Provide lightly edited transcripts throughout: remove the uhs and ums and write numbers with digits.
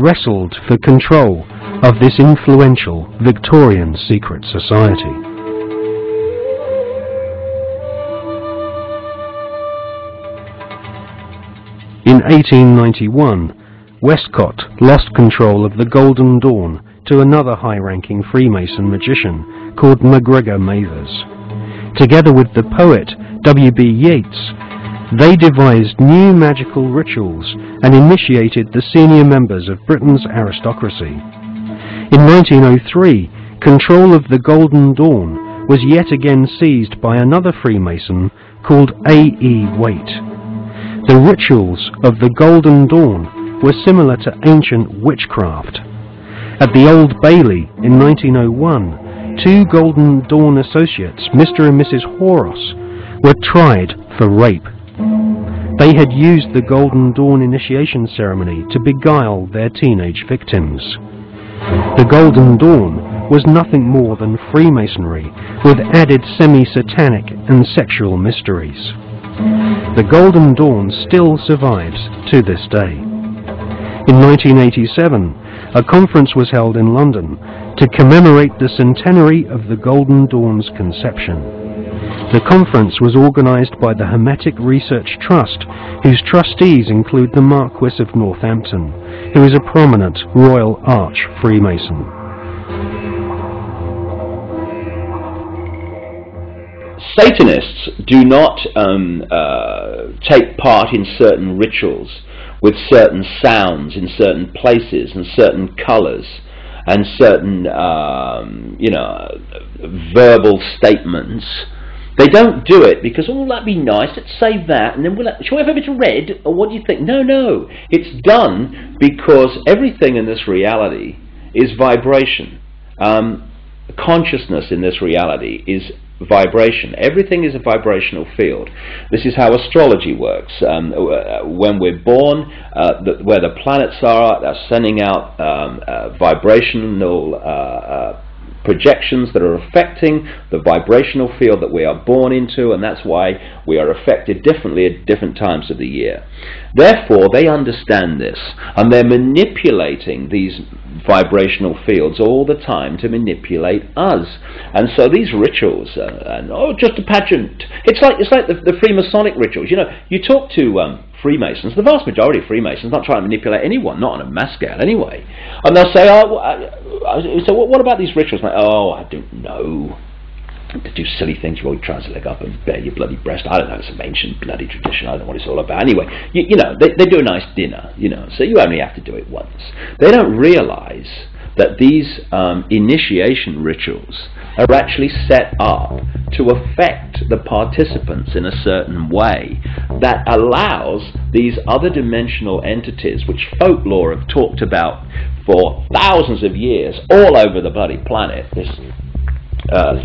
wrestled for control of this influential Victorian secret society. In 1891, Westcott lost control of the Golden Dawn to another high-ranking Freemason magician called MacGregor Mathers. Together with the poet W.B. Yeats, they devised new magical rituals and initiated the senior members of Britain's aristocracy. In 1903, control of the Golden Dawn was yet again seized by another Freemason called A.E. Waite. The rituals of the Golden Dawn were similar to ancient witchcraft. At the Old Bailey in 1901, two Golden Dawn associates, Mr. and Mrs. Horos, were tried for rape. They had used the Golden Dawn initiation ceremony to beguile their teenage victims. The Golden Dawn was nothing more than Freemasonry with added semi-satanic and sexual mysteries. The Golden Dawn still survives to this day. In 1987, a conference was held in London to commemorate the centenary of the Golden Dawn's conception. The conference was organised by the Hermetic Research Trust, whose trustees include the Marquis of Northampton, who is a prominent Royal Arch Freemason. Satanists do not take part in certain rituals with certain sounds in certain places and certain colours and certain verbal statements. They don't do it because, oh, that'd be nice, let's save that, and then shall we have a bit of red, or what do you think? No, it's done because everything in this reality is vibration. Consciousness in this reality is vibration. Everything is a vibrational field. This is how astrology works. When we're born, where the planets are sending out vibrational projections that are affecting the vibrational field that we are born into, and that's why we are affected differently at different times of the year. Therefore, they understand this, and they're manipulating these vibrational fields all the time to manipulate us. And so these rituals, just a pageant. It's like the Freemasonic rituals. You know, you talk to Freemasons, the vast majority of Freemasons not trying to manipulate anyone, not on a mass scale anyway. And they'll say, so what about these rituals? Like, I don't know. To do silly things, roll your trouser leg up and bare your bloody breast. I don't know, it's an ancient bloody tradition, I don't know what it's all about. Anyway, they do a nice dinner, so you only have to do it once. They don't realise that these initiation rituals are actually set up to affect the participants in a certain way that allows these other dimensional entities, which folklore have talked about for thousands of years all over the bloody planet, this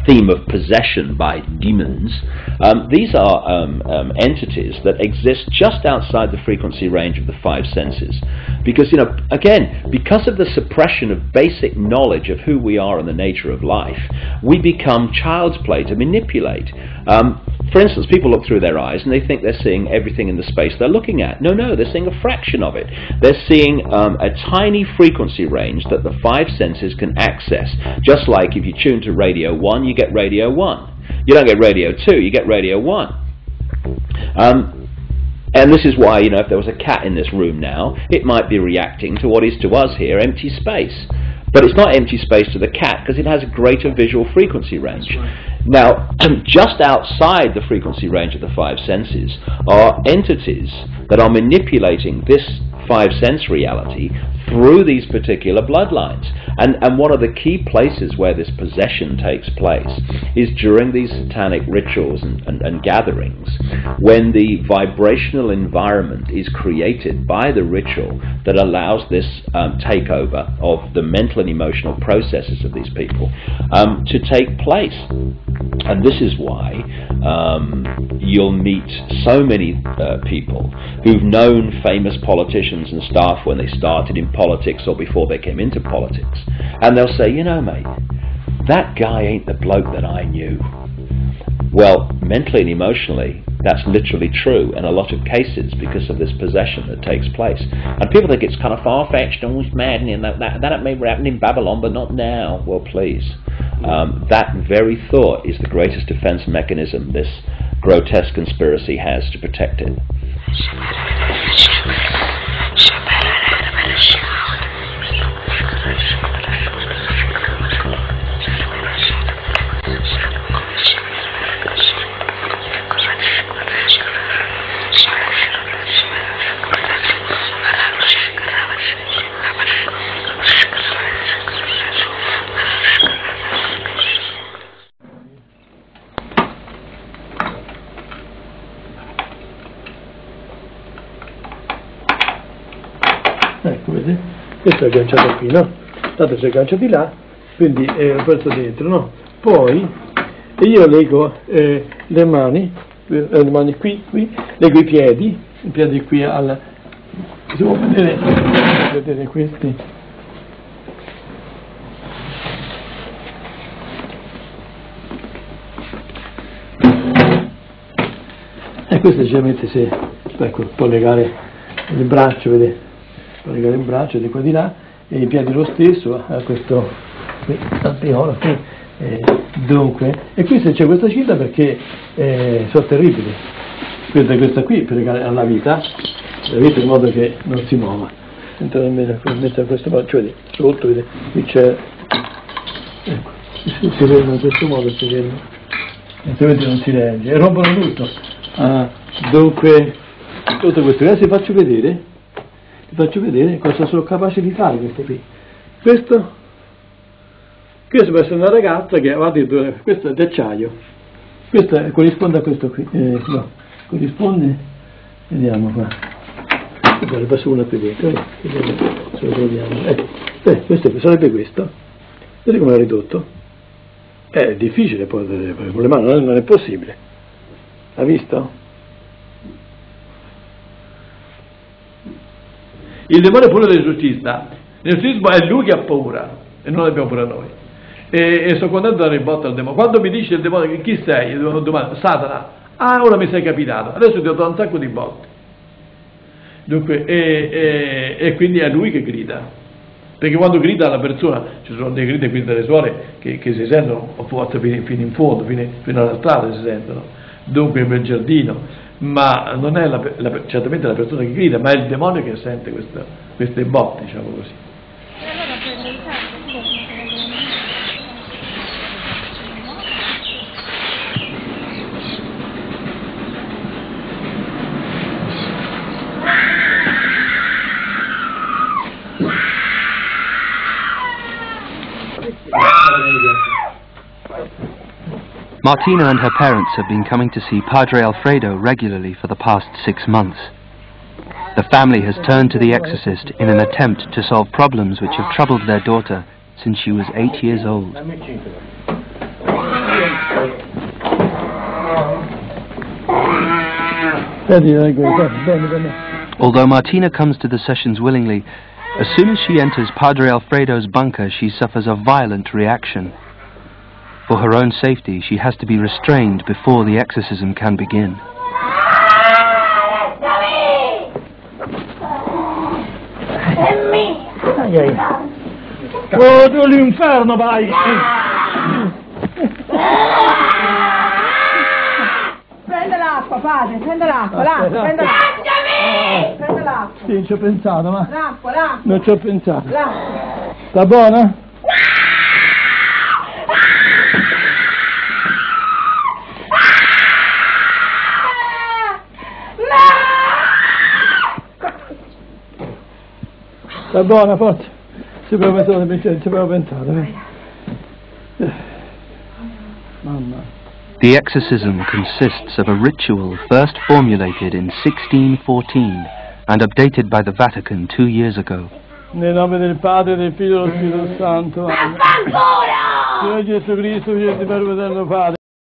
theme of possession by demons. These are entities that exist just outside the frequency range of the five senses, because again, because of the suppression of basic knowledge of who we are and the nature of life, we become child's play to manipulate. For instance, people look through their eyes and they think they're seeing everything in the space they're looking at. No, they're seeing a fraction of it. They're seeing a tiny frequency range that the five senses can access. Just like if you tune to radio 1, you get radio 1. You don't get radio 2, you get radio 1. And this is why, if there was a cat in this room now, it might be reacting to what is to us here empty space. But it's not empty space to the cat because it has a greater visual frequency range. Now, just outside the frequency range of the five senses are entities that are manipulating this five sense reality through these particular bloodlines. And one of the key places where this possession takes place is during these satanic rituals and gatherings, when the vibrational environment is created by the ritual that allows this takeover of the mental and emotional processes of these people to take place. And this is why you'll meet so many people who've known famous politicians and stuff when they started in politics or before they came into politics, and they'll say, mate, that guy ain't the bloke that I knew. Well, mentally and emotionally, that's literally true in a lot of cases because of this possession that takes place. And people think it's kind of far-fetched and almost maddening, that may happen in Babylon, but not now. Well, please. That very thought is the greatest defense mechanism this grotesque conspiracy has to protect it. Ecco, vedi? Questo è agganciato qui, no? Tanto si aggancia di là, quindi è aperto dentro, no? Poi io leggo le mani qui, leggo i piedi qui al... Si può vedere questi. E questo generalmente si può legare il braccio, vedete? Legare il braccio di qua di là e i piedi lo stesso a questo alveolo qui, dunque, e qui se c'è questa cinta perché sono terribili, questa qui per legare alla vita in modo che non si muova, mettere questo modo, cioè sotto, vedete, qui c'è, ecco, si regge in questo modo, si regge, altrimenti non si regge e rompono tutto. Dunque tutto questo, adesso vi faccio vedere cosa sono capaci di fare queste qui. Questo può essere una ragazza che va addirittura, questo è d'acciaio, questo corrisponde a questo qui, no, corrisponde, vediamo qua, ne passo una qui dentro, vediamo se lo troviamo, questo sarebbe questo, vedete come l'ha ridotto? È difficile poi con le mani, non è possibile, ha visto? Il demonio è pure dell'esorcista. L'esorcismo è lui che ha paura e non abbiamo paura noi. E sono contento di dare il botto al demonio. Quando mi dice il demonio chi sei, io devo domandare, Satana, ora mi sei capitato, adesso ti ho dato un sacco di botte. Dunque, e quindi è lui che grida. Perché quando grida la persona, ci sono dei gridi qui delle suore che si sentono forse fino in fondo, fino alla strada si sentono. Dunque nel giardino. Ma non è certamente la persona che grida, ma è il demonio che sente queste botte, diciamo così. Martina and her parents have been coming to see Padre Alfredo regularly for the past 6 months. The family has turned to the exorcist in an attempt to solve problems which have troubled their daughter since she was 8 years old. Although Martina comes to the sessions willingly, as soon as she enters Padre Alfredo's bunker she suffers a violent reaction. For her own safety, she has to be restrained before the exorcism can begin. Oh, tu l'inferno, vai! Prende l'acqua, padre, prende l'acqua, prende l'acqua. Prende l'acqua. Sì, ci ho pensato, ma... L'acqua. Non ci ho pensato. L'acqua. Sta buona? Sta buona, forza. Ci avevo pensato. Mamma. The exorcism consists of a ritual first formulated in 1614 and updated by the Vatican 2 years ago. Nel nome del Padre, del Figlio e dello Spirito Santo. Signore Gesù Cristo, Figlio di Padre,